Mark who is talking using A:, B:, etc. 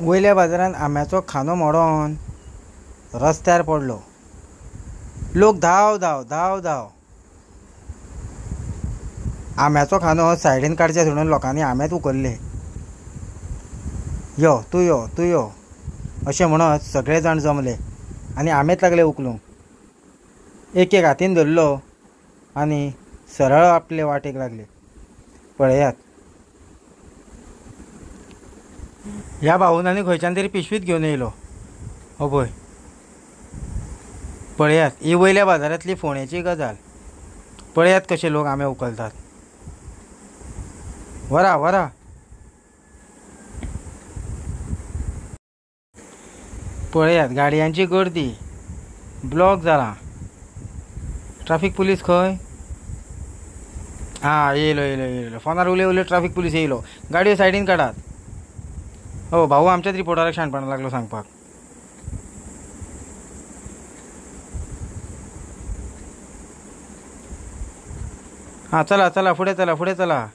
A: वयल्या बाजारान आंब्याचो खांदो मोडोन रस्त्यार पडलो. लोक धांव धांव धांव धांव. आंब्याचो खांदो सायडीन काडचे सोडून लोकांनी आंबेच उखल्ले. यो तूं यो तूं यो अशें म्हणत सगळे जाण जमले आनी आंबेच लागले उखलूंक. एक एक हातीन धरलो आनी सरळ आपले वाटेक लागले. पळयात, ह्या भाऊन आनी खंयच्यान तरी पिशवीत घेवन येयलो. हो पळय, पळयात, ही वयल्या बाजारांतली फोंडेची गजाल. पळयात कशे लोक आंबे उखलतात. व्हरा व्हरा. पळयात, गाडयांची गर्दी, ब्लॉक जाला. ट्राफीक पुलीस खंय? हां, येयलो येयलो येयलो. फोनार उलय उलय ट्राफीक पुलीस येयलो. गाडयो सायडीन काडात. हो, भाऊ आमच्याच रिपोर्टाराक शाणपणां लागलो सांगपाक. हां, चला चला, फुडें चला फुडें चला.